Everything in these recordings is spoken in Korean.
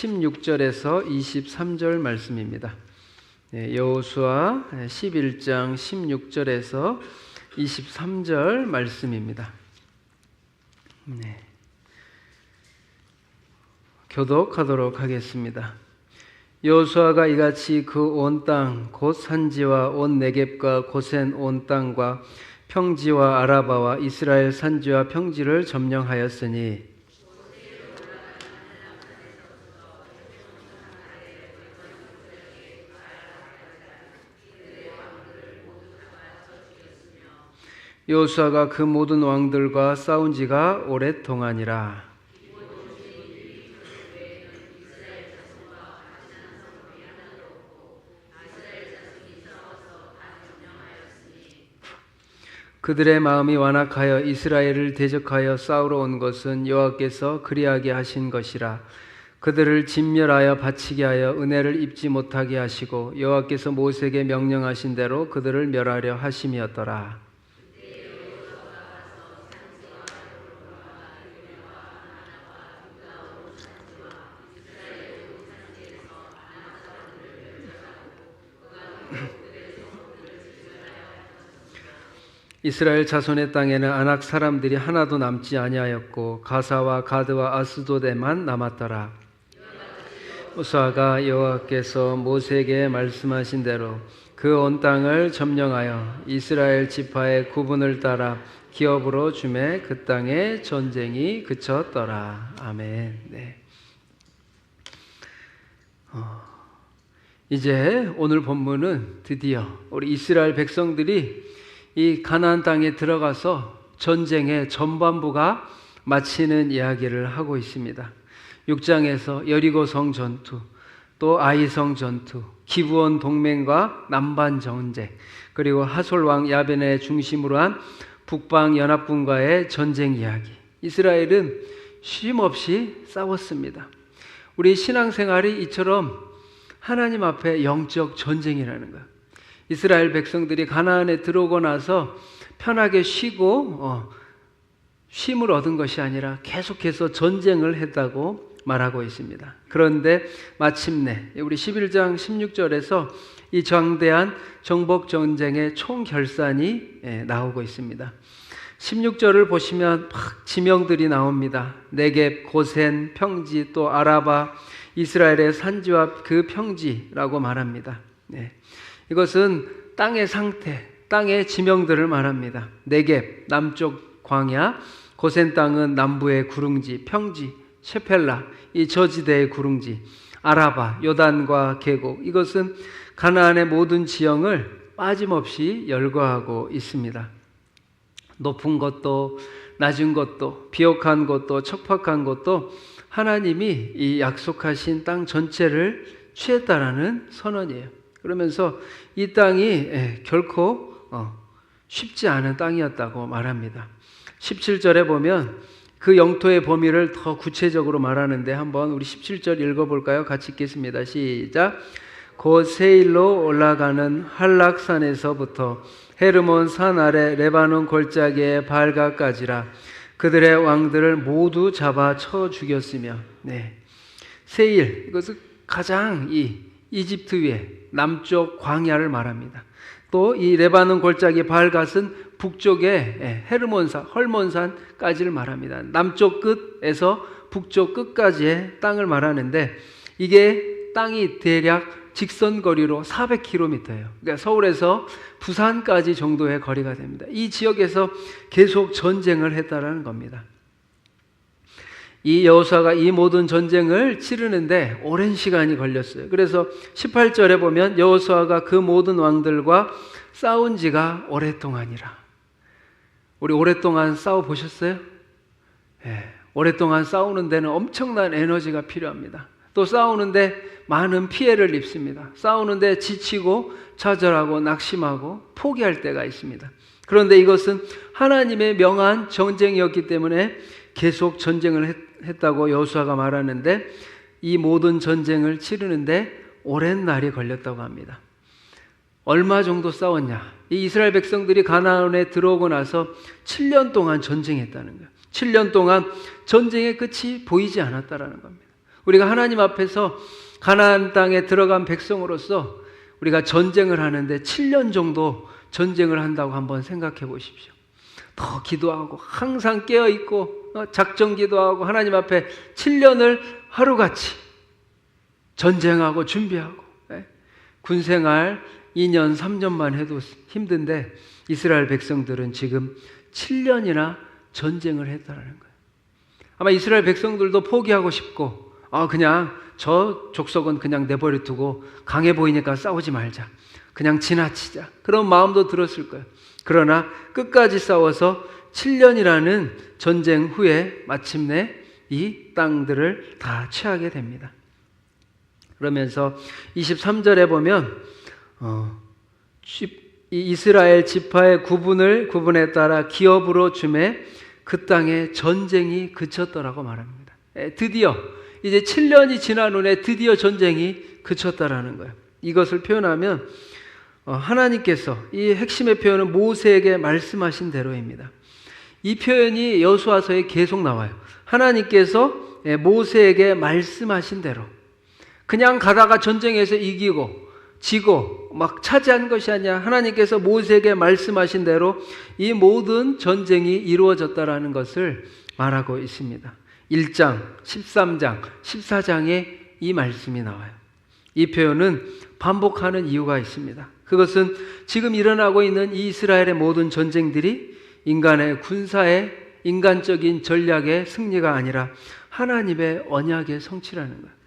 16절에서 23절 말씀입니다. 여호수아 11장 16절에서 23절 말씀입니다. 교독하도록 하겠습니다. 여호수아가 이같이 그 온 땅 곧 산지와 온 네겝과 고센 온 땅과 평지와 아라바와 이스라엘 산지와 평지를 점령하였으니 여호수아가 그 모든 왕들과 싸운 지가 오랫동안이라. 그들의 마음이 완악하여 이스라엘을 대적하여 싸우러 온 것은 여호와께서 그리하게 하신 것이라. 그들을 진멸하여 바치게 하여 은혜를 입지 못하게 하시고 여호와께서 모세에게 명령하신 대로 그들을 멸하려 하심이었더라. 이스라엘 자손의 땅에는 아낙 사람들이 하나도 남지 아니하였고 가사와 가드와 아스도데만 남았더라. 여호수아가 여호와께서 모세에게 말씀하신 대로 그 온 땅을 점령하여 이스라엘 지파의 구분을 따라 기업으로 주매 그 땅에 전쟁이 그쳤더라. 아멘. 이제 오늘 본문은 드디어 우리 이스라엘 백성들이 이 가나안 땅에 들어가서 전쟁의 전반부가 마치는 이야기를 하고 있습니다. 6장에서 여리고성 전투, 또 아이성 전투, 기브온 동맹과 남반 전쟁, 그리고 하솔왕 야베네 중심으로 한 북방 연합군과의 전쟁 이야기. 이스라엘은 쉼없이 싸웠습니다. 우리 신앙생활이 이처럼 하나님 앞에 영적 전쟁이라는 거예요. 이스라엘 백성들이 가나안에 들어오고 나서 편하게 쉬고 쉼을 얻은 것이 아니라 계속해서 전쟁을 했다고 말하고 있습니다. 그런데 마침내 우리 11장 16절에서 이 장대한 정복 전쟁의 총결산이 나오고 있습니다. 16절을 보시면 막 지명들이 나옵니다. 네겝, 고센, 평지, 또 아라바, 이스라엘의 산지와 그 평지라고 말합니다. 이것은 땅의 상태, 땅의 지명들을 말합니다. 네겝, 남쪽 광야, 고센 땅은 남부의 구릉지, 평지, 셰펠라, 이 저지대의 구릉지, 아라바, 요단과 계곡, 이것은 가나안의 모든 지형을 빠짐없이 열거하고 있습니다. 높은 것도 낮은 것도 비옥한 것도 척박한 것도 하나님이 이 약속하신 땅 전체를 취했다라는 선언이에요. 그러면서 이 땅이 결코 쉽지 않은 땅이었다고 말합니다. 17절에 보면 그 영토의 범위를 더 구체적으로 말하는데 한번 우리 17절 읽어볼까요? 같이 읽겠습니다. 시작. 곧 세일로 올라가는 할락산에서부터 헤르몬 산 아래 레바논 골짜기의 발가까지라. 그들의 왕들을 모두 잡아 쳐 죽였으며. 세일, 이것은 가장 이집트 위에 남쪽 광야를 말합니다. 또 이 레바논 골짜기 발갓은 북쪽의 헤르몬산, 헐몬산까지를 말합니다. 남쪽 끝에서 북쪽 끝까지의 땅을 말하는데 이게 땅이 대략 직선거리로 400km예요. 그러니까 서울에서 부산까지 정도의 거리가 됩니다. 이 지역에서 계속 전쟁을 했다라는 겁니다. 이 여호수아가 이 모든 전쟁을 치르는데 오랜 시간이 걸렸어요. 그래서 18절에 보면 여호수아가 그 모든 왕들과 싸운 지가 오랫동안이라. 우리 오랫동안 싸워 보셨어요? 오랫동안 싸우는 데는 엄청난 에너지가 필요합니다. 또 싸우는데 많은 피해를 입습니다. 싸우는데 지치고 좌절하고 낙심하고 포기할 때가 있습니다. 그런데 이것은 하나님의 명한 전쟁이었기 때문에 계속 전쟁을 했다고 여호수아가 말하는데 이 모든 전쟁을 치르는데 오랜 날이 걸렸다고 합니다. 얼마 정도 싸웠냐? 이 이스라엘 백성들이 가나안에 들어오고 나서 7년 동안 전쟁했다는 거예요. 7년 동안 전쟁의 끝이 보이지 않았다라는 겁니다. 우리가 하나님 앞에서 가나안 땅에 들어간 백성으로서 우리가 전쟁을 하는데 7년 정도 전쟁을 한다고 한번 생각해 보십시오. 더 기도하고 항상 깨어있고 작전 기도하고 하나님 앞에 7년을 하루같이 전쟁하고 준비하고, 군생활 2년 3년만 해도 힘든데 이스라엘 백성들은 지금 7년이나 전쟁을 했다는 거예요. 아마 이스라엘 백성들도 포기하고 싶고 그냥 저 족속은 그냥 내버려 두고 강해 보이니까 싸우지 말자, 그냥 지나치자, 그런 마음도 들었을 거예요. 그러나 끝까지 싸워서 7년이라는 전쟁 후에 마침내 이 땅들을 다 취하게 됩니다. 그러면서 23절에 보면 이스라엘 지파의 구분에 따라 기업으로 주매 그 땅에 전쟁이 그쳤더라고 말합니다. 드디어 이제 7년이 지난 후에 드디어 전쟁이 그쳤다라는 거예요. 이것을 표현하면 하나님께서, 이 핵심의 표현은 모세에게 말씀하신 대로입니다. 이 표현이 여호수아서에 계속 나와요. 하나님께서 모세에게 말씀하신 대로, 그냥 가다가 전쟁에서 이기고 지고 막 차지한 것이 아니라 하나님께서 모세에게 말씀하신 대로 이 모든 전쟁이 이루어졌다라는 것을 말하고 있습니다. 1장, 13장, 14장에 이 말씀이 나와요. 이 표현은 반복하는 이유가 있습니다. 그것은 지금 일어나고 있는 이 이스라엘의 모든 전쟁들이 인간의 군사의 인간적인 전략의 승리가 아니라 하나님의 언약의 성취라는 거예요.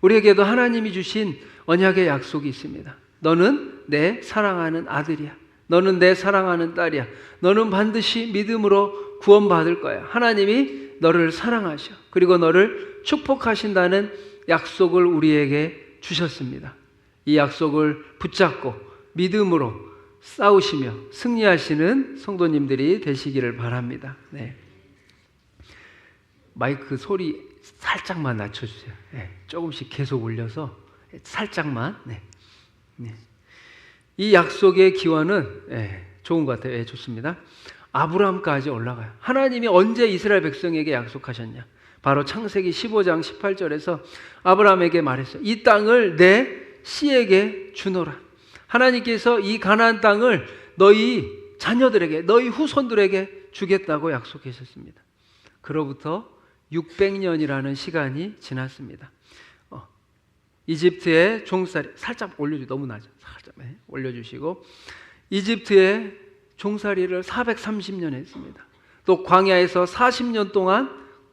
우리에게도 하나님이 주신 언약의 약속이 있습니다. 너는 내 사랑하는 아들이야. 너는 내 사랑하는 딸이야. 너는 반드시 믿음으로 구원받을 거야. 하나님이 너를 사랑하셔. 그리고 너를 축복하신다는 약속을 우리에게 주셨습니다. 이 약속을 붙잡고 믿음으로 싸우시며 승리하시는 성도님들이 되시기를 바랍니다. 네. 마이크 소리 살짝만 낮춰주세요. 네. 조금씩 계속 올려서 살짝만. 네. 네. 이 약속의 기원은 좋은 것 같아요. 좋습니다. 아브라함까지 올라가요. 하나님이 언제 이스라엘 백성에게 약속하셨냐? 바로 창세기 15장 18절에서 아브라함에게 말했어요. 이 땅을 내 씨에게 주노라. 하나님께서 이 가나안 땅을 너희 자녀들에게, 너희 후손들에게 주겠다고 약속하셨습니다. 그로부터 600년이라는 시간이 지났습니다. 이집트의 종살이, 살짝 올려주세요. 너무 낮아. 살짝 올려주시고, 이집트의 종살이를 430년 했습니다. 또 광야에서 40년 동안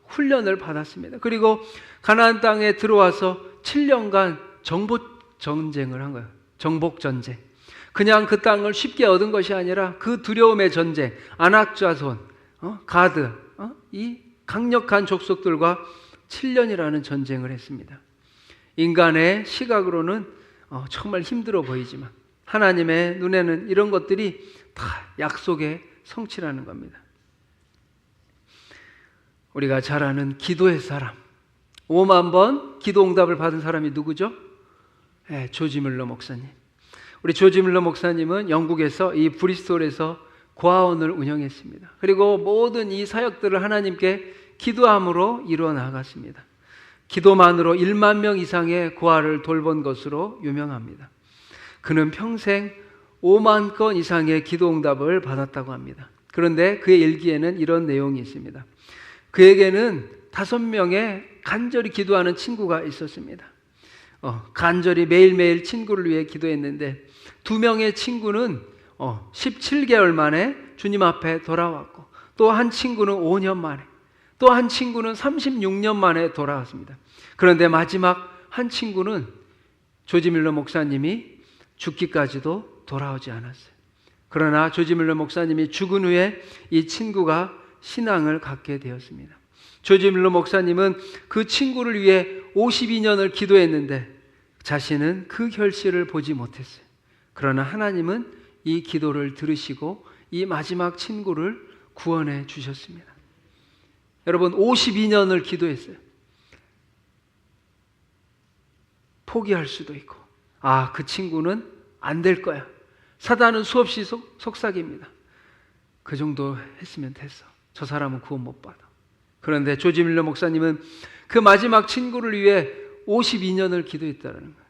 훈련을 받았습니다. 그리고 가나안 땅에 들어와서 7년간 정복 전쟁을 한 거예요. 정복 전쟁. 그냥 그 땅을 쉽게 얻은 것이 아니라 그 두려움의 전쟁, 아낙 자손, 가드, 이 강력한 족속들과 7년이라는 전쟁을 했습니다. 인간의 시각으로는 정말 힘들어 보이지만 하나님의 눈에는 이런 것들이 다 약속의 성취라는 겁니다. 우리가 잘 아는 기도의 사람, 5만 번 기도 응답을 받은 사람이 누구죠? 조지 뮬러 목사님. 우리 조지 뮬러 목사님은 영국에서 이 브리스톨에서 고아원을 운영했습니다. 그리고 모든 이 사역들을 하나님께 기도함으로 이루어 나갔습니다. 기도만으로 1만 명 이상의 고아를 돌본 것으로 유명합니다. 그는 평생 5만 건 이상의 기도 응답을 받았다고 합니다. 그런데 그의 일기에는 이런 내용이 있습니다. 그에게는 5명의 간절히 기도하는 친구가 있었습니다. 간절히 매일매일 친구를 위해 기도했는데 2명의 친구는 17개월 만에 주님 앞에 돌아왔고, 또 한 친구는 5년 만에, 또 한 친구는 36년 만에 돌아왔습니다. 그런데 마지막 한 친구는 조지 뮬러 목사님이 죽기까지도 돌아오지 않았어요. 그러나 조지 뮬러 목사님이 죽은 후에 이 친구가 신앙을 갖게 되었습니다. 조지 뮬러 목사님은 그 친구를 위해 52년을 기도했는데 자신은 그 결실을 보지 못했어요. 그러나 하나님은 이 기도를 들으시고 이 마지막 친구를 구원해 주셨습니다. 여러분, 52년을 기도했어요. 포기할 수도 있고, 그 친구는 안 될 거야. 사단은 수없이 속삭입니다. 그 정도 했으면 됐어. 저 사람은 구원 못 받아. 그런데 조지 밀러 목사님은 그 마지막 친구를 위해 52년을 기도했다는 거예요.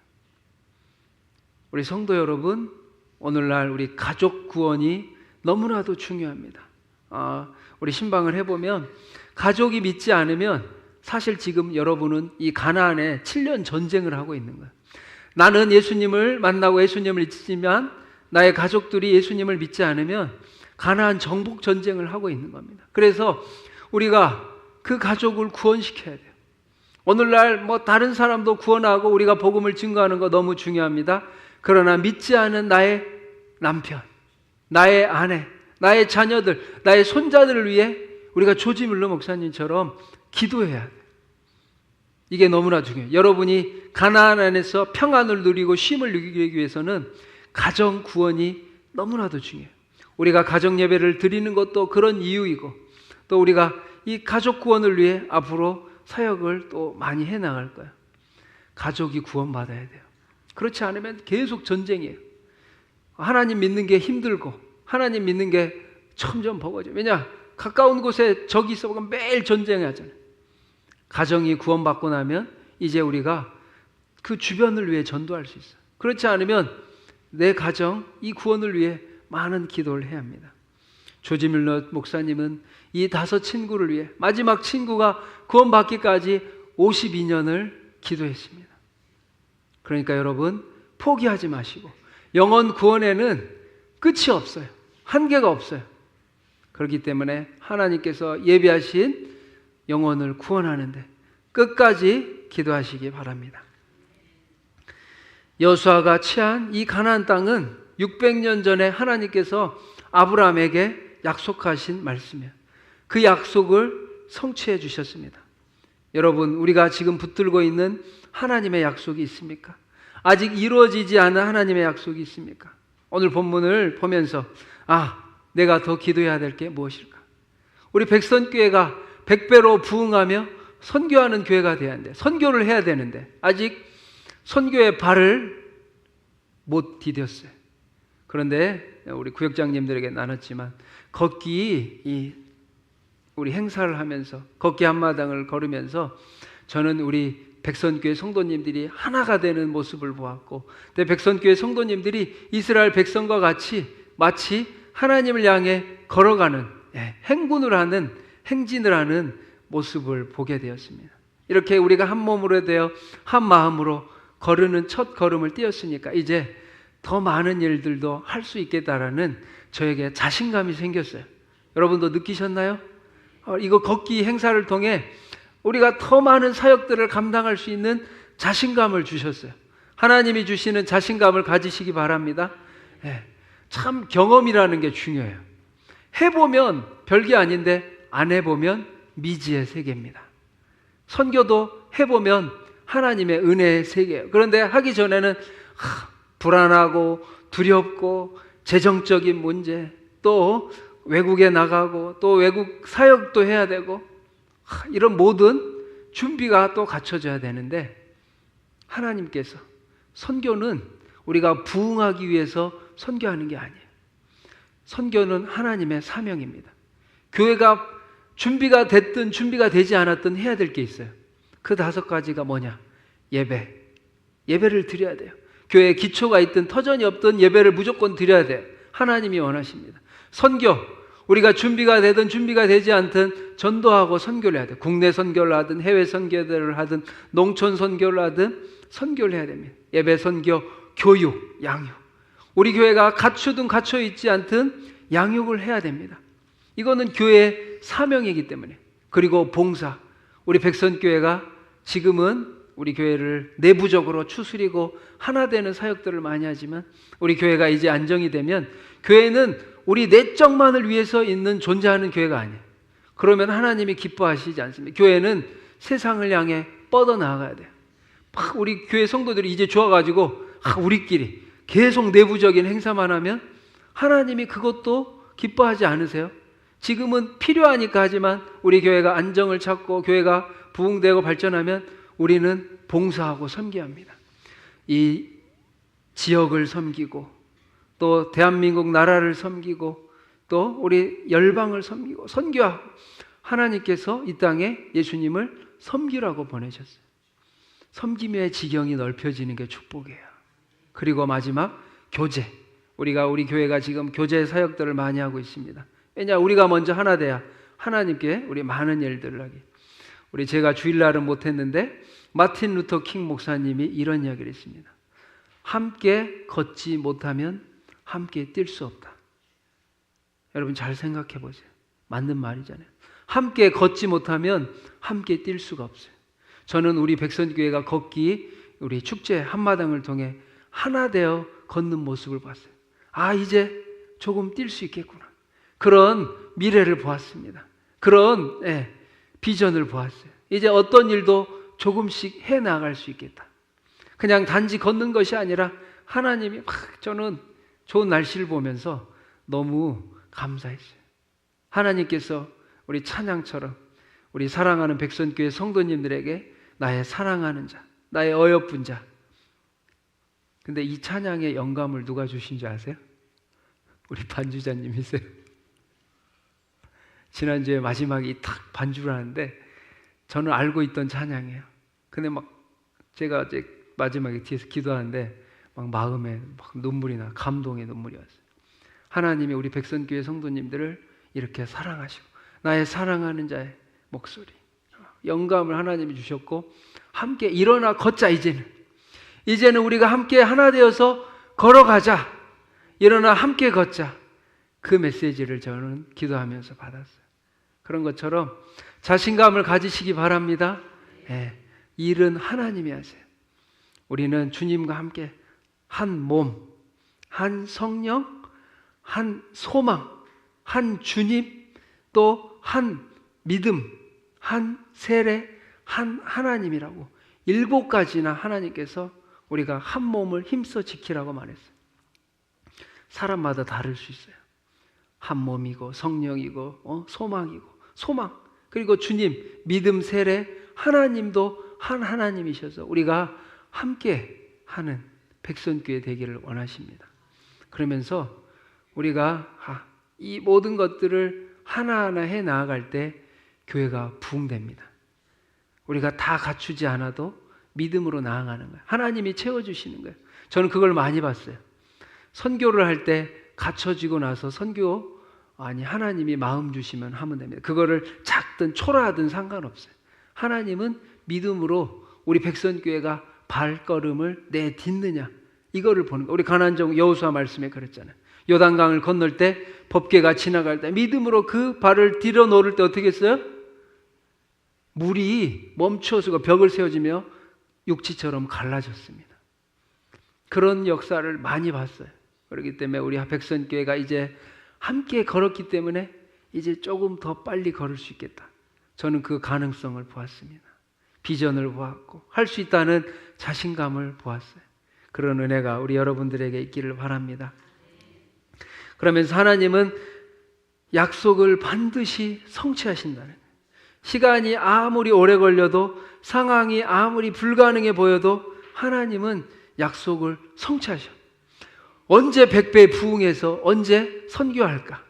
우리 성도 여러분, 오늘날 우리 가족 구원이 너무나도 중요합니다. 우리 신방을 해보면 가족이 믿지 않으면 사실 지금 여러분은 이 가나안에 7년 전쟁을 하고 있는 거예요. 나는 예수님을 만나고 예수님을 믿지만 나의 가족들이 예수님을 믿지 않으면 가나안 정복 전쟁을 하고 있는 겁니다. 그래서 우리가 그 가족을 구원시켜야 돼요. 오늘날 다른 사람도 구원하고 우리가 복음을 증거하는 거 너무 중요합니다. 그러나 믿지 않은 나의 남편, 나의 아내, 나의 자녀들, 나의 손자들을 위해 우리가 조지 밀러 목사님처럼 기도해야 돼요. 이게 너무나 중요해요. 여러분이 가나안 안에서 평안을 누리고 쉼을 누리기 위해서는 가정 구원이 너무나도 중요해요. 우리가 가정 예배를 드리는 것도 그런 이유이고, 또 우리가 이 가족 구원을 위해 앞으로 사역을 또 많이 해나갈 거예요. 가족이 구원받아야 돼요. 그렇지 않으면 계속 전쟁이에요. 하나님 믿는 게 힘들고 하나님 믿는 게 점점 버거워져요. 왜냐? 가까운 곳에 적이 있어 매일 전쟁하잖아요. 가정이 구원받고 나면 이제 우리가 그 주변을 위해 전도할 수 있어요. 그렇지 않으면 내 가정, 이 구원을 위해 많은 기도를 해야 합니다. 조지 밀러 목사님은 이 5 친구를 위해 마지막 친구가 구원받기까지 52년을 기도했습니다. 그러니까 여러분, 포기하지 마시고 영혼 구원에는 끝이 없어요. 한계가 없어요. 그렇기 때문에 하나님께서 예비하신 영혼을 구원하는데 끝까지 기도하시기 바랍니다. 여호수아가 취한 이 가나안 땅은 600년 전에 하나님께서 아브라함에게 약속하신 말씀이에요. 그 약속을 성취해 주셨습니다. 여러분, 우리가 지금 붙들고 있는 하나님의 약속이 있습니까? 아직 이루어지지 않은 하나님의 약속이 있습니까? 오늘 본문을 보면서 내가 더 기도해야 될 게 무엇일까? 우리 백선교회가 100배로 부흥하며 선교하는 교회가 돼야 하는데, 선교를 해야 되는데 아직 선교의 발을 못 디뎠어요. 그런데 우리 구역장님들에게 나눴지만 걷기 우리 행사를 하면서 걷기 한마당을 걸으면서 저는 우리 백선교회 성도님들이 하나가 되는 모습을 보았고, 백선교회 성도님들이 이스라엘 백성과 같이 마치 하나님을 향해 걸어가는 행군을 하는 행진을 하는 모습을 보게 되었습니다. 이렇게 우리가 한 몸으로 되어 한 마음으로 거르는 첫 걸음을 띄었으니까 이제 더 많은 일들도 할 수 있겠다라는 저에게 자신감이 생겼어요. 여러분도 느끼셨나요? 이거 걷기 행사를 통해 우리가 더 많은 사역들을 감당할 수 있는 자신감을 주셨어요. 하나님이 주시는 자신감을 가지시기 바랍니다. 참 경험이라는 게 중요해요. 해보면 별게 아닌데 안 해보면 미지의 세계입니다. 선교도 해보면 하나님의 은혜의 세계예요. 그런데 하기 전에는 불안하고 두렵고 재정적인 문제, 또 외국에 나가고 또 외국 사역도 해야 되고 이런 모든 준비가 또 갖춰져야 되는데, 하나님께서 선교는 우리가 부흥하기 위해서 선교하는 게 아니에요. 선교는 하나님의 사명입니다. 교회가 준비가 됐든 준비가 되지 않았든 해야 될 게 있어요. 그 5가지가 뭐냐? 예배를 드려야 돼요. 교회에 기초가 있든 터전이 없든 예배를 무조건 드려야 돼요. 하나님이 원하십니다. 선교, 우리가 준비가 되든 준비가 되지 않든 전도하고 선교를 해야 돼요. 국내 선교를 하든 해외 선교를 하든 농촌 선교를 하든 선교를 해야 됩니다. 예배, 선교, 교육, 양육. 우리 교회가 갖추든 갖춰 있지 않든 양육을 해야 됩니다. 이거는 교회의 사명이기 때문에. 그리고 봉사. 우리 백선교회가 지금은 우리 교회를 내부적으로 추스리고 하나 되는 사역들을 많이 하지만, 우리 교회가 이제 안정이 되면 교회는 우리 내적만을 위해서 있는 존재하는 교회가 아니에요. 그러면 하나님이 기뻐하시지 않습니다. 교회는 세상을 향해 뻗어나가야 돼요. 우리 교회 성도들이 이제 좋아가지고 우리끼리 계속 내부적인 행사만 하면 하나님이 그것도 기뻐하지 않으세요? 지금은 필요하니까 하지만 우리 교회가 안정을 찾고 교회가 부흥되고 발전하면 우리는 봉사하고 섬겨합니다. 이 지역을 섬기고 또 대한민국 나라를 섬기고 또 우리 열방을 섬기고 선교하고 하나님께서 이 땅에 예수님을 섬기라고 보내셨어요. 섬김의 지경이 넓혀지는 게 축복이에요. 그리고 마지막 교제. 우리 교회가 지금 교제 사역들을 많이 하고 있습니다. 왜냐, 우리가 먼저 하나 돼야 하나님께 우리 많은 일들을 하기. 제가 주일날은 못했는데 마틴 루터 킹 목사님이 이런 이야기를 했습니다. 함께 걷지 못하면 함께 뛸 수 없다. 여러분 잘 생각해 보세요. 맞는 말이잖아요. 함께 걷지 못하면 함께 뛸 수가 없어요. 저는 우리 백선교회가 걷기 우리 축제 한마당을 통해 하나 되어 걷는 모습을 봤어요. 아, 이제 조금 뛸 수 있겠구나. 그런 미래를 보았습니다. 그런 비전을 보았어요. 이제 어떤 일도 조금씩 해나갈 수 있겠다. 그냥 단지 걷는 것이 아니라 하나님이 저는 좋은 날씨를 보면서 너무 감사했어요. 하나님께서 우리 찬양처럼 우리 사랑하는 백선교회 성도님들에게 나의 사랑하는 자, 나의 어여쁜 자. 근데 이 찬양의 영감을 누가 주신 줄 아세요? 우리 반주자님이세요. 지난주에 마지막에 탁 반주를 하는데 저는 알고 있던 찬양이에요. 근데 제가 이제 마지막에 뒤에서 기도하는데 마음에 눈물이 나, 감동의 눈물이 왔어요. 하나님이 우리 백선교회 성도님들을 이렇게 사랑하시고 나의 사랑하는 자의 목소리, 영감을 하나님이 주셨고 함께 일어나 걷자. 이제는 우리가 함께 하나 되어서 걸어가자. 일어나 함께 걷자. 그 메시지를 저는 기도하면서 받았어요. 그런 것처럼 자신감을 가지시기 바랍니다. 일은 하나님이 하세요. 우리는 주님과 함께 한 몸, 한 성령, 한 소망, 한 주님, 또 한 믿음, 한 세례, 한 하나님이라고 7가지나 하나님께서 우리가 한 몸을 힘써 지키라고 말했어요. 사람마다 다를 수 있어요. 한 몸이고 성령이고 소망이고 소망, 그리고 주님, 믿음, 세례, 하나님도 한 하나님이셔서 우리가 함께 하는 백선교회 되기를 원하십니다. 그러면서 우리가 이 모든 것들을 하나하나 해 나아갈 때 교회가 부흥됩니다. 우리가 다 갖추지 않아도 믿음으로 나아가는 거예요. 하나님이 채워주시는 거예요. 저는 그걸 많이 봤어요. 선교를 할 때 갖춰지고 나서 하나님이 마음 주시면 하면 됩니다. 그거를 작든 초라하든 상관없어요. 하나님은 믿음으로 우리 백선교회가 발걸음을 내딛느냐, 이거를 보는 거예요. 우리 가나안정 여호수아 말씀에 그랬잖아요. 요단강을 건널 때, 법궤가 지나갈 때 믿음으로 그 발을 디뎌 놓을 때 어떻게 했어요? 물이 멈춰서 벽을 세워지며 육지처럼 갈라졌습니다. 그런 역사를 많이 봤어요. 그렇기 때문에 우리 백선교회가 이제 함께 걸었기 때문에 이제 조금 더 빨리 걸을 수 있겠다. 저는 그 가능성을 보았습니다. 비전을 보았고 할 수 있다는 자신감을 보았어요. 그런 은혜가 우리 여러분들에게 있기를 바랍니다. 그러면서 하나님은 약속을 반드시 성취하신다는 거예요. 시간이 아무리 오래 걸려도, 상황이 아무리 불가능해 보여도 하나님은 약속을 성취하셔. 언제 100배 부흥해서 언제 선교할까?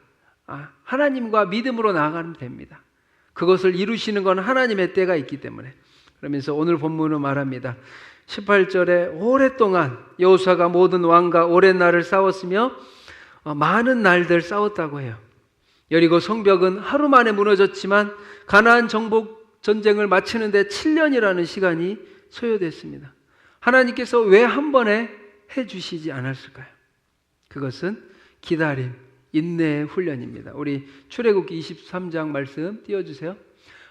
하나님과 믿음으로 나아가면 됩니다. 그것을 이루시는 건 하나님의 때가 있기 때문에. 그러면서 오늘 본문은 말합니다. 18절에 오랫동안 여호수아가 모든 왕과 오랜 날을 싸웠으며 많은 날들 싸웠다고 해요. 여리고 성벽은 하루 만에 무너졌지만 가나안 정복 전쟁을 마치는데 7년이라는 시간이 소요됐습니다. 하나님께서 왜 한 번에 해주시지 않았을까요? 그것은 기다림, 인내의 훈련입니다. 우리 출애굽기 23장 말씀 띄워주세요.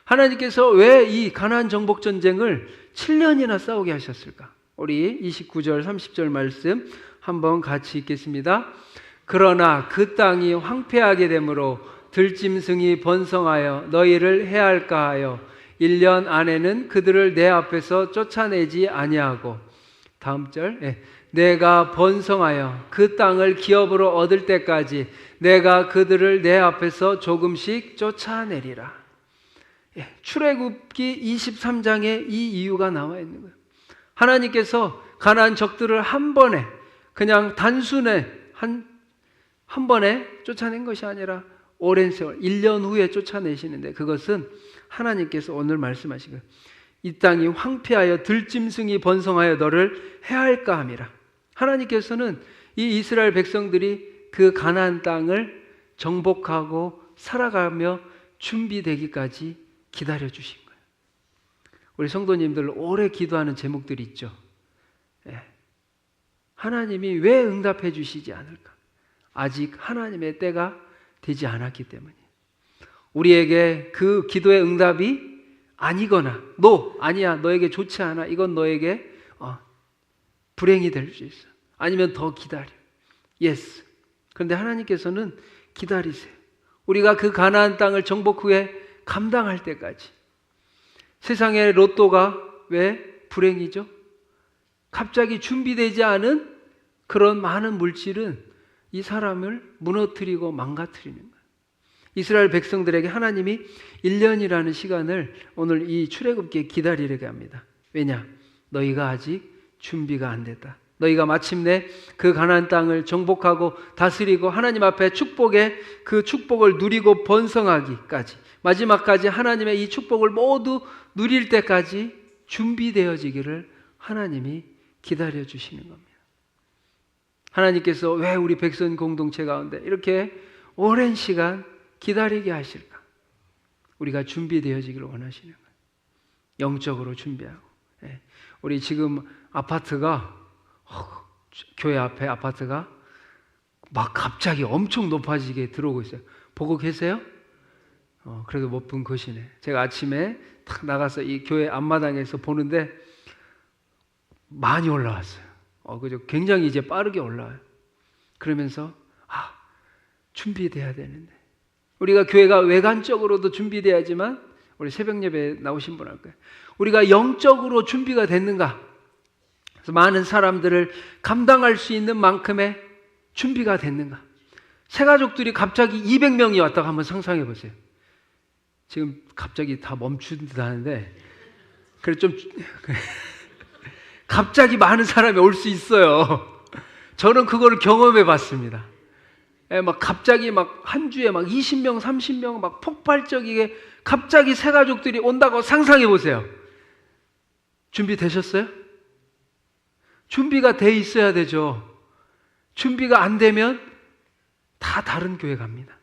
하나님께서 왜 이 가나안 정복 전쟁을 7년이나 싸우게 하셨을까? 우리 29절 30절 말씀 한번 같이 읽겠습니다. 그러나 그 땅이 황폐하게 되므로 들짐승이 번성하여 너희를 해할까 하여 1년 안에는 그들을 내 앞에서 쫓아내지 아니하고, 다음 절, 내가 번성하여 그 땅을 기업으로 얻을 때까지 내가 그들을 내 앞에서 조금씩 쫓아내리라. 출애굽기 23장에 이 이유가 나와 있는 거예요. 하나님께서 가나안 적들을 한 번에, 그냥 단순에 한 번에 쫓아낸 것이 아니라 오랜 세월 1년 후에 쫓아내시는데 그것은 하나님께서 오늘 말씀하신 거예요. 이 땅이 황폐하여 들짐승이 번성하여 너를 해할까 함이라. 하나님께서는 이 이스라엘 백성들이 그 가나안 땅을 정복하고 살아가며 준비되기까지 기다려 주신 거예요. 우리 성도님들 오래 기도하는 제목들이 있죠. 하나님이 왜 응답해 주시지 않을까? 아직 하나님의 때가 되지 않았기 때문이에요. 우리에게 그 기도의 응답이 아니거나 아니야 너에게 좋지 않아 이건 너에게 불행이 될 수 있어. 아니면 더 기다려. 예스. 그런데 하나님께서는 기다리세요. 우리가 그 가나안 땅을 정복 후에 감당할 때까지. 세상의 로또가 왜 불행이죠? 갑자기 준비되지 않은 그런 많은 물질은 이 사람을 무너뜨리고 망가뜨리는 거예요. 이스라엘 백성들에게 하나님이 1년이라는 시간을 오늘 이 출애굽기에 기다리게 합니다. 왜냐? 너희가 아직 준비가 안 됐다. 너희가 마침내 그 가나안 땅을 정복하고 다스리고 하나님 앞에 그 축복을 누리고 번성하기까지 마지막까지 하나님의 이 축복을 모두 누릴 때까지 준비되어지기를 하나님이 기다려 주시는 겁니다. 하나님께서 왜 우리 백성 공동체 가운데 이렇게 오랜 시간 기다리게 하실까? 우리가 준비되어지기를 원하시는 거예요. 영적으로 준비하고. 우리 지금 아파트가 교회 앞에 아파트가 막 갑자기 엄청 높아지게 들어오고 있어요. 보고 계세요? 그래도 못 본 것이네. 제가 아침에 탁 나가서 이 교회 앞마당에서 보는데 많이 올라왔어요. 그죠? 굉장히 이제 빠르게 올라와요. 그러면서 준비돼야 되는데 우리가 교회가 외관적으로도 준비돼야지만 우리 새벽 예배에 나오신 분 할 거예요. 우리가 영적으로 준비가 됐는가? 그래서 많은 사람들을 감당할 수 있는 만큼의 준비가 됐는가? 새가족들이 갑자기 200명이 왔다고 한번 상상해 보세요. 지금 갑자기 다 멈춘 듯 하는데 그래 좀 갑자기 많은 사람이 올 수 있어요. 저는 그거를 경험해 봤습니다. 막 갑자기 막 한 주에 막 20명, 30명 막 폭발적이게 갑자기 새 가족들이 온다고 상상해 보세요. 준비되셨어요? 준비가 돼 있어야 되죠. 준비가 안 되면 다 다른 교회 갑니다.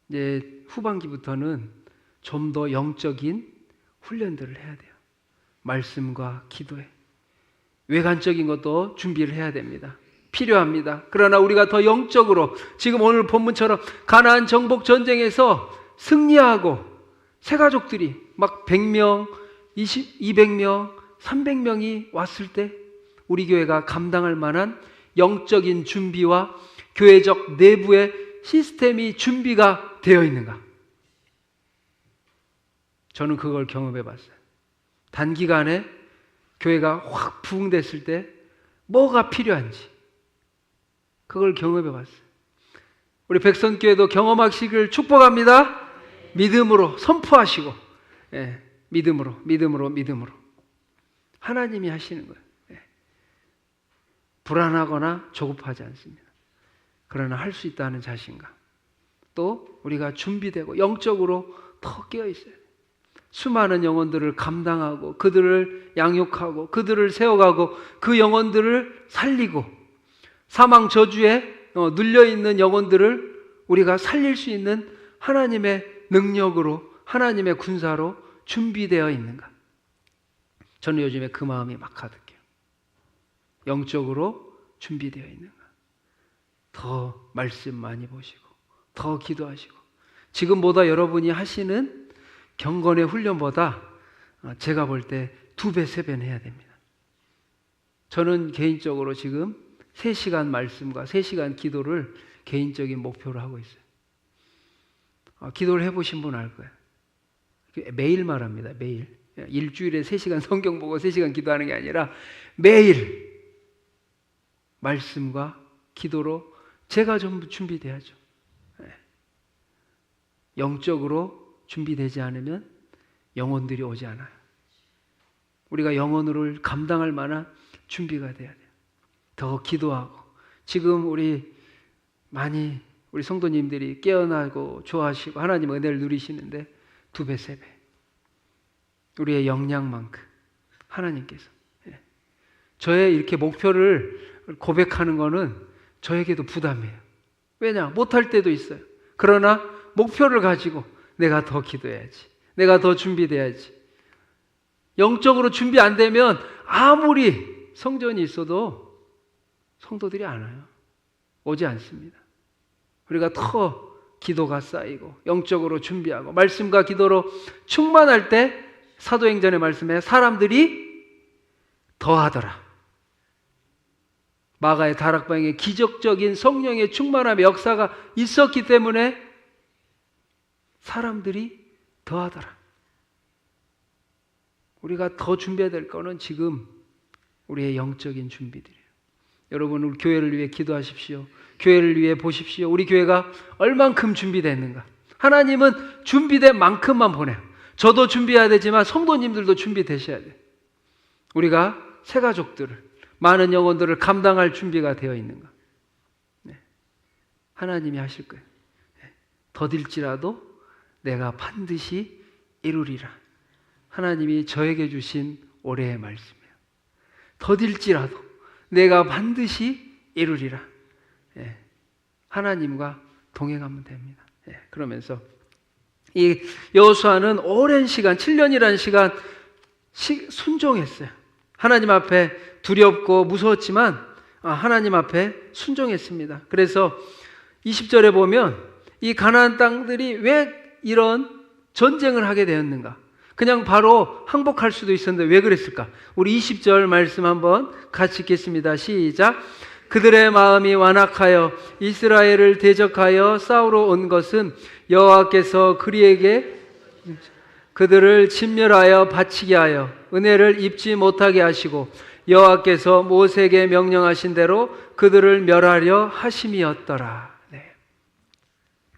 이제 후반기부터는 좀 더 영적인 훈련들을 해야 돼요. 말씀과 기도에. 외관적인 것도 준비를 해야 됩니다. 필요합니다. 그러나 우리가 더 영적으로 지금 오늘 본문처럼 가나안 정복 전쟁에서 승리하고 새 가족들이 막 100명, 200명, 300명이 왔을 때 우리 교회가 감당할 만한 영적인 준비와 교회적 내부의 시스템이 준비가 되어 있는가? 저는 그걸 경험해 봤어요. 단기간에 교회가 확 부흥됐을 때 뭐가 필요한지 그걸 경험해 봤어요. 우리 백선교회도 경험하시기를 축복합니다. 믿음으로 선포하시고 믿음으로 하나님이 하시는 거예요. 불안하거나 조급하지 않습니다. 그러나 할 수 있다는 자신감, 또 우리가 준비되고 영적으로 더 깨어 있어요. 수많은 영혼들을 감당하고 그들을 양육하고 그들을 세워가고 그 영혼들을 살리고 사망 저주에 눌려있는 영혼들을 우리가 살릴 수 있는 하나님의 능력으로 하나님의 군사로 준비되어 있는가? 저는 요즘에 그 마음이 막 가득해요. 영적으로 준비되어 있는가? 더 말씀 많이 보시고 더 기도하시고 지금보다 여러분이 하시는 경건의 훈련보다 제가 볼 때 2배, 3배는 해야 됩니다. 저는 개인적으로 지금 3시간 말씀과 3시간 기도를 개인적인 목표로 하고 있어요. 기도를 해보신 분 알 거예요. 매일 말합니다. 매일. 일주일에 3시간 성경 보고 3시간 기도하는 게 아니라 매일 말씀과 기도로 제가 전부 준비돼야죠. 영적으로 준비되지 않으면 영혼들이 오지 않아요. 우리가 영혼을 감당할 만한 준비가 돼야 돼요. 더 기도하고 지금 우리 많이 우리 성도님들이 깨어나고 좋아하시고 하나님 은혜를 누리시는데 2배, 3배. 우리의 역량만큼 하나님께서. 저의 이렇게 목표를 고백하는 거는 저에게도 부담이에요. 왜냐? 못할 때도 있어요. 그러나 목표를 가지고 내가 더 기도해야지. 내가 더 준비돼야지. 영적으로 준비 안 되면 아무리 성전이 있어도 성도들이 안 와요. 오지 않습니다. 우리가 더 기도가 쌓이고 영적으로 준비하고 말씀과 기도로 충만할 때 사도행전의 말씀에 사람들이 더하더라. 마가의 다락방에 기적적인 성령의 충만함의 역사가 있었기 때문에 사람들이 더하더라. 우리가 더 준비해야 될 거는 지금 우리의 영적인 준비들이에요. 여러분, 우리 교회를 위해 기도하십시오. 교회를 위해 보십시오. 우리 교회가 얼만큼 준비됐는가. 하나님은 준비된 만큼만 보내요. 저도 준비해야 되지만 성도님들도 준비되셔야 돼요. 우리가 새 가족들을, 많은 영혼들을 감당할 준비가 되어 있는가. 하나님이 하실 거예요. 더딜지라도 내가 반드시 이루리라. 하나님이 저에게 주신 올해의 말씀이에요. 더딜지라도 내가 반드시 이루리라. 하나님과 동행하면 됩니다. 그러면서 이 여호수아는 오랜 시간, 7년이라는 시간 순종했어요. 하나님 앞에 두렵고 무서웠지만 하나님 앞에 순종했습니다. 그래서 20절에 보면 이 가나안 땅들이 왜 이런 전쟁을 하게 되었는가? 그냥 바로 항복할 수도 있었는데 왜 그랬을까? 우리 20절 말씀 한번 같이 읽겠습니다. 시작. 그들의 마음이 완악하여 이스라엘을 대적하여 싸우러 온 것은 여호와께서 그리에게 그들을 진멸하여 바치게 하여 은혜를 입지 못하게 하시고 여호와께서 모세에게 명령하신 대로 그들을 멸하려 하심이었더라.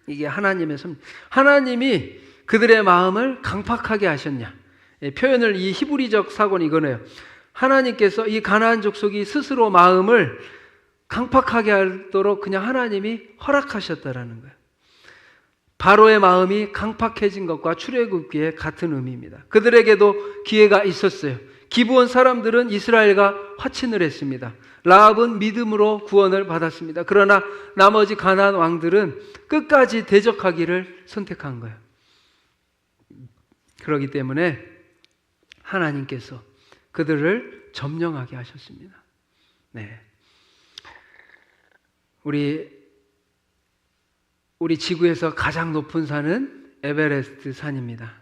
이게 하나님의 섭리. 하나님이 그들의 마음을 강팍하게 하셨냐. 표현을 이 히브리적 사고는 이거네요. 하나님께서 이 가나안 족속이 스스로 마음을 강팍하게 하도록 그냥 하나님이 허락하셨다라는 거예요. 바로의 마음이 강팍해진 것과 출애굽기에 같은 의미입니다. 그들에게도 기회가 있었어요. 기브온 사람들은 이스라엘과 화친을 했습니다. 라합은 믿음으로 구원을 받았습니다. 그러나 나머지 가나안 왕들은 끝까지 대적하기를 선택한 거예요. 그렇기 때문에 하나님께서 그들을 점령하게 하셨습니다. 우리 지구에서 가장 높은 산은 에베레스트 산입니다.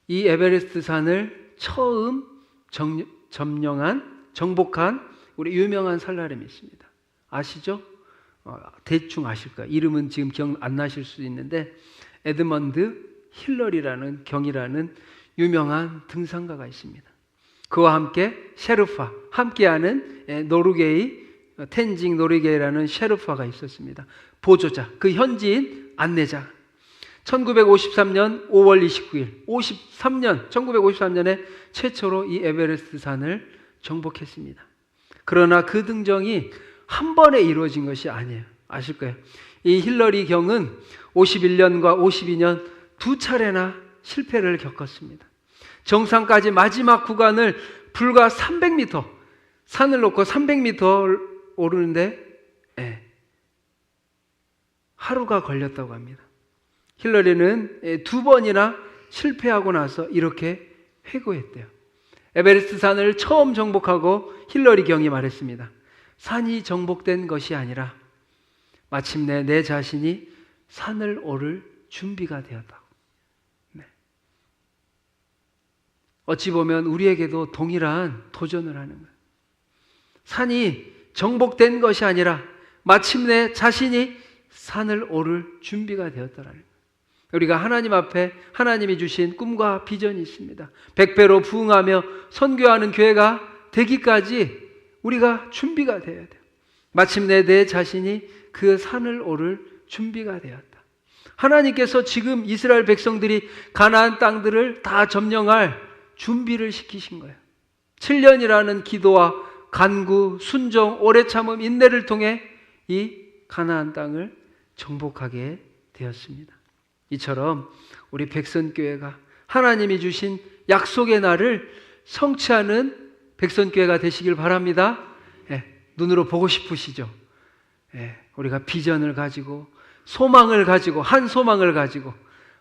이 에베레스트 산을 처음 정복한 우리 유명한 살라림이 있습니다. 아시죠? 대충 아실 거예요. 이름은 지금 기억 안 나실 수도 있는데 에드먼드 힐러리라는 경이라는 유명한 등산가가 있습니다. 그와 함께 셰르파, 함께하는 노르웨이 텐징 노르웨이라는 셰르파가 있었습니다. 보조자, 그 현지인 안내자. 1953년 5월 29일, 1953년에 최초로 이 에베레스트 산을 정복했습니다. 그러나 그 등정이 한 번에 이루어진 것이 아니에요. 아실 거예요. 이 힐러리 경은 51년과 52년 두 차례나 실패를 겪었습니다. 정상까지 마지막 구간을 불과 300m, 산을 놓고 300m 오르는데 하루가 걸렸다고 합니다. 힐러리는 두 번이나 실패하고 나서 이렇게 회고했대요. 에베레스트 산을 처음 정복하고 힐러리 경이 말했습니다. 산이 정복된 것이 아니라 마침내 내 자신이 산을 오를 준비가 되었다고. 어찌 보면 우리에게도 동일한 도전을 하는 거예요. 산이 정복된 것이 아니라 마침내 자신이 산을 오를 준비가 되었다라는 거예요. 우리가 하나님 앞에 하나님이 주신 꿈과 비전이 있습니다. 100배로 부응하며 선교하는 교회가 되기까지 우리가 준비가 되어야 돼요. 마침내 내 자신이 그 산을 오를 준비가 되었다. 하나님께서 지금 이스라엘 백성들이 가나안 땅들을 다 점령할 준비를 시키신 거예요. 7년이라는 기도와 간구, 순종, 오래 참음, 인내를 통해 이 가나안 땅을 정복하게 되었습니다. 이처럼 우리 백선교회가 하나님이 주신 약속의 날을 성취하는 백선교회가 되시길 바랍니다. 눈으로 보고 싶으시죠? 우리가 비전을 가지고 소망을 가지고 한 소망을 가지고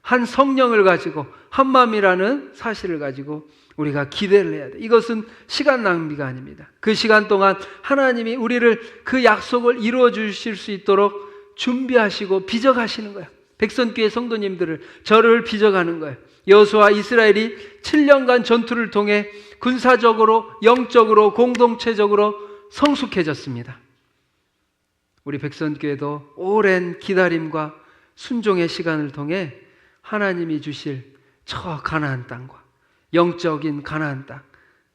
한 성령을 가지고 한 마음이라는 사실을 가지고 우리가 기대를 해야 돼. 이것은 시간 낭비가 아닙니다. 그 시간 동안 하나님이 우리를 그 약속을 이루어 주실 수 있도록 준비하시고 빚어가시는 거예요. 백선교회 성도님들을, 저를 빚어가는 거예요. 여호수아 이스라엘이 7년간 전투를 통해 군사적으로, 영적으로, 공동체적으로 성숙해졌습니다. 우리 백선교회도 오랜 기다림과 순종의 시간을 통해 하나님이 주실 저 가나안 땅과 영적인 가나안 땅,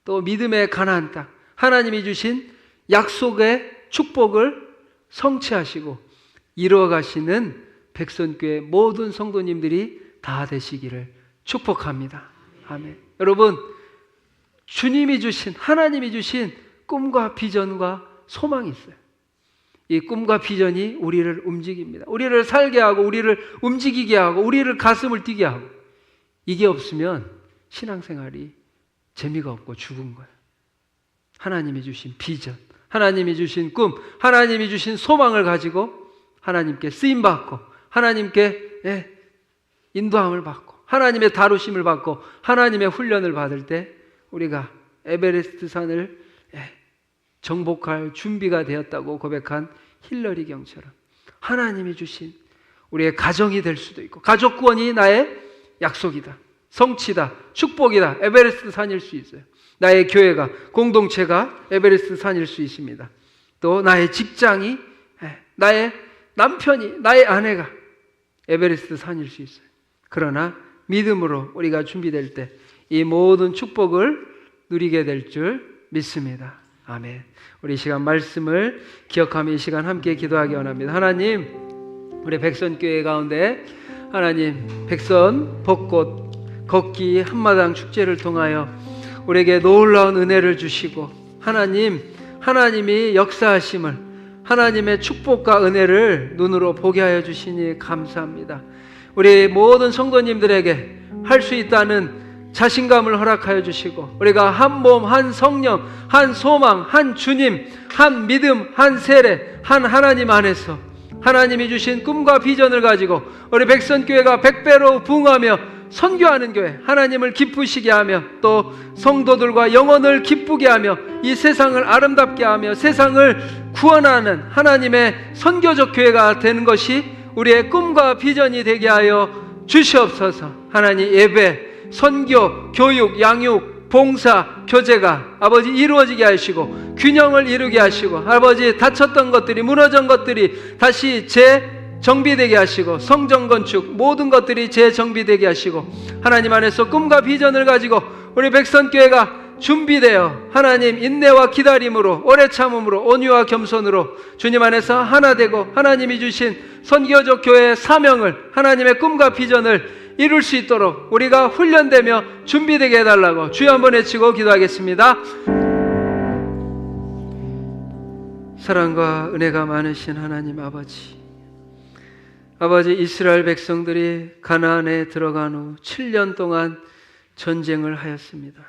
또 믿음의 가나안 땅, 하나님이 주신 약속의 축복을 성취하시고 이루어가시는 백선교회 모든 성도님들이 다 되시기를 축복합니다. 아멘. 여러분, 주님이 주신, 하나님이 주신 꿈과 비전과 소망이 있어요. 이 꿈과 비전이 우리를 움직입니다. 우리를 살게 하고, 우리를 움직이게 하고, 우리를 가슴을 뛰게 하고. 이게 없으면 신앙생활이 재미가 없고 죽은 거예요. 하나님이 주신 비전, 하나님이 주신 꿈, 하나님이 주신 소망을 가지고 하나님께 쓰임받고, 하나님께 인도함을 받고, 하나님의 다루심을 받고, 하나님의 훈련을 받을 때 우리가 에베레스트 산을 정복할 준비가 되었다고 고백한 힐러리 경처럼 하나님이 주신 우리의 가정이 될 수도 있고, 가족 구원이 나의 약속이다, 성취다, 축복이다, 에베레스트 산일 수 있어요. 나의 교회가, 공동체가 에베레스트 산일 수 있습니다. 또 나의 직장이, 나의 남편이, 나의 아내가 에베레스트 산일 수 있어요. 그러나 믿음으로 우리가 준비될 때 이 모든 축복을 누리게 될 줄 믿습니다. 아멘. 우리 이 시간 말씀을 기억하며 이 시간 함께 기도하기 원합니다. 하나님, 우리 백선교회 가운데 하나님, 백선 벚꽃 걷기 한마당 축제를 통하여 우리에게 놀라운 은혜를 주시고, 하나님, 하나님이 역사하심을, 하나님의 축복과 은혜를 눈으로 보게 하여 주시니 감사합니다. 우리 모든 성도님들에게 할 수 있다는 자신감을 허락하여 주시고, 우리가 한 몸, 한 성령, 한 소망, 한 주님, 한 믿음, 한 세례, 한 하나님 안에서 하나님이 주신 꿈과 비전을 가지고 우리 백선교회가 100배로 부흥하며 선교하는 교회, 하나님을 기쁘시게 하며 또 성도들과 영혼을 기쁘게 하며 이 세상을 아름답게 하며 세상을 구원하는 하나님의 선교적 교회가 되는 것이 우리의 꿈과 비전이 되게 하여 주시옵소서. 하나님, 예배, 선교, 교육, 양육, 봉사, 교제가 아버지 이루어지게 하시고 균형을 이루게 하시고, 아버지 다쳤던 것들이, 무너진 것들이 다시 재정비되게 하시고, 성전 건축 모든 것들이 재정비되게 하시고, 하나님 안에서 꿈과 비전을 가지고 우리 백선교회가 준비되어 하나님 인내와 기다림으로, 오래 참음으로, 온유와 겸손으로 주님 안에서 하나 되고 하나님이 주신 선교적 교회의 사명을, 하나님의 꿈과 비전을 이룰 수 있도록 우리가 훈련되며 준비되게 해달라고 주여 한번 외치고 기도하겠습니다. 사랑과 은혜가 많으신 하나님 아버지, 아버지, 이스라엘 백성들이 가나안에 들어간 후 7년 동안 전쟁을 하였습니다.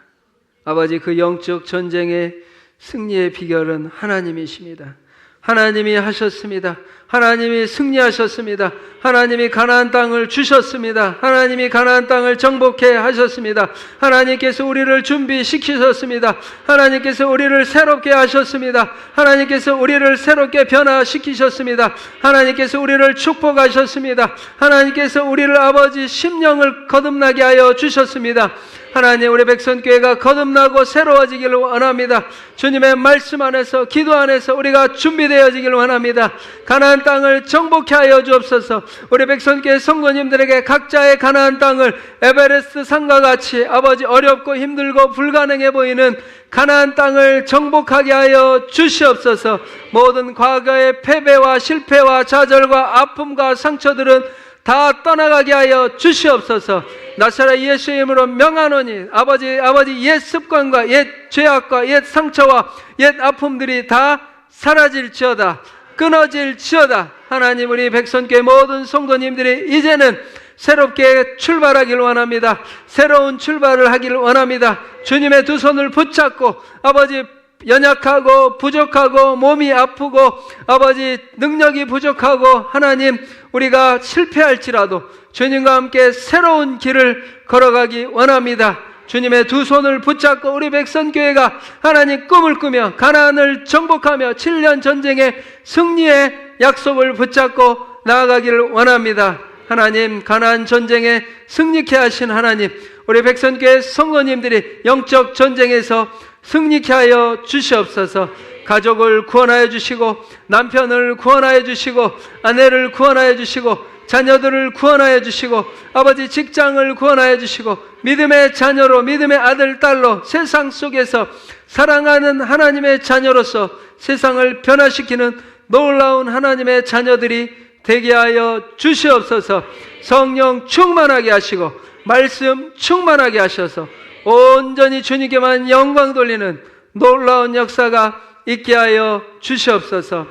아버지, 그 영적 전쟁의 승리의 비결은 하나님이십니다. 하나님이 하셨습니다. 하나님이 승리하셨습니다. 하나님이 가나안 땅을 주셨습니다. 하나님이 가나안 땅을 정복해 하셨습니다. 하나님께서 우리를 준비시키셨습니다. 하나님께서 우리를 새롭게 하셨습니다. 하나님께서 우리를 새롭게 변화시키셨습니다. 하나님께서 우리를 축복하셨습니다. 하나님께서 우리를 아버지 심령을 거듭나게 하여 주셨습니다. 하나님, 우리 백선교회가 거듭나고 새로워지기를 원합니다. 주님의 말씀 안에서, 기도 안에서 우리가 준비되어지기를 원합니다. 가나안 땅을 정복케 하여 주옵소서. 우리 백선교회 성도님들에게 각자의 가나안 땅을 에베레스트 산과 같이 아버지 어렵고 힘들고 불가능해 보이는 가나안 땅을 정복하게 하여 주시옵소서. 모든 과거의 패배와 실패와 좌절과 아픔과 상처들은 다 떠나가게 하여 주시옵소서. 나사렛 예수의 이름으로 명하노니 아버지 옛 습관과 옛 죄악과 옛 상처와 옛 아픔들이 다 사라질지어다. 끊어질지어다. 하나님, 우리 백선교회 모든 성도님들이 이제는 새롭게 출발하길 원합니다. 새로운 출발을 하길 원합니다. 주님의 두 손을 붙잡고, 아버지 연약하고 부족하고 몸이 아프고 아버지 능력이 부족하고 하나님 우리가 실패할지라도 주님과 함께 새로운 길을 걸어가기 원합니다. 주님의 두 손을 붙잡고 우리 백선교회가 하나님 꿈을 꾸며 가나안을 정복하며 7년 전쟁의 승리의 약속을 붙잡고 나아가기를 원합니다. 하나님, 가나안 전쟁에 승리케 하신 하나님, 우리 백선교회 성도님들이 영적 전쟁에서 승리케 하여 주시옵소서. 가족을 구원하여 주시고 남편을 구원하여 주시고 아내를 구원하여 주시고 자녀들을 구원하여 주시고 아버지 직장을 구원하여 주시고 믿음의 자녀로, 믿음의 아들, 딸로 세상 속에서 사랑하는 하나님의 자녀로서 세상을 변화시키는 놀라운 하나님의 자녀들이 되게 하여 주시옵소서. 성령 충만하게 하시고 말씀 충만하게 하셔서 온전히 주님께만 영광 돌리는 놀라운 역사가 있게 하여 주시옵소서.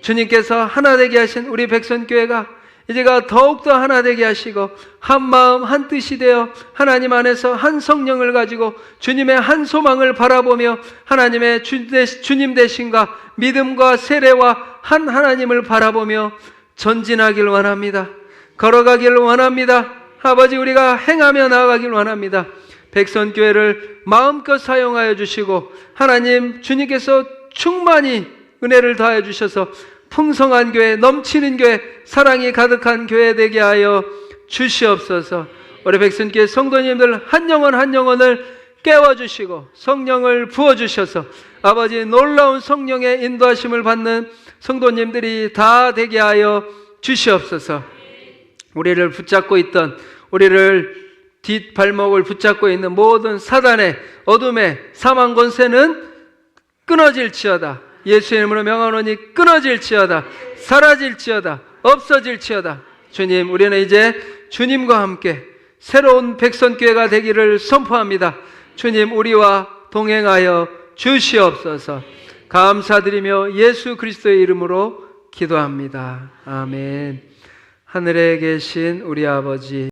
주님께서 하나 되게 하신 우리 백선교회가 이제가 더욱더 하나 되게 하시고 한 마음 한 뜻이 되어 하나님 안에서 한 성령을 가지고 주님의 한 소망을 바라보며 하나님의 주님 되심과 믿음과 세례와 한 하나님을 바라보며 전진하길 원합니다. 걸어가길 원합니다. 아버지, 우리가 행하며 나아가길 원합니다. 백선교회를 마음껏 사용하여 주시고 하나님 주님께서 충만히 은혜를 더하여 주셔서 풍성한 교회, 넘치는 교회, 사랑이 가득한 교회 되게 하여 주시옵소서. 우리 백선교회 성도님들 한 영혼 한 영혼을 깨워주시고 성령을 부어주셔서 아버지 놀라운 성령의 인도하심을 받는 성도님들이 다 되게 하여 주시옵소서. 우리를 붙잡고 있던, 우리를 뒷발목을 붙잡고 있는 모든 사단의 어둠의 사망 권세는 끊어질지어다. 예수의 이름으로 명하노니 끊어질지어다. 사라질지어다. 없어질지어다. 주님, 우리는 이제 주님과 함께 새로운 백선교회가 되기를 선포합니다. 주님, 우리와 동행하여 주시옵소서. 감사드리며 예수 그리스도의 이름으로 기도합니다. 아멘. 하늘에 계신 우리 아버지,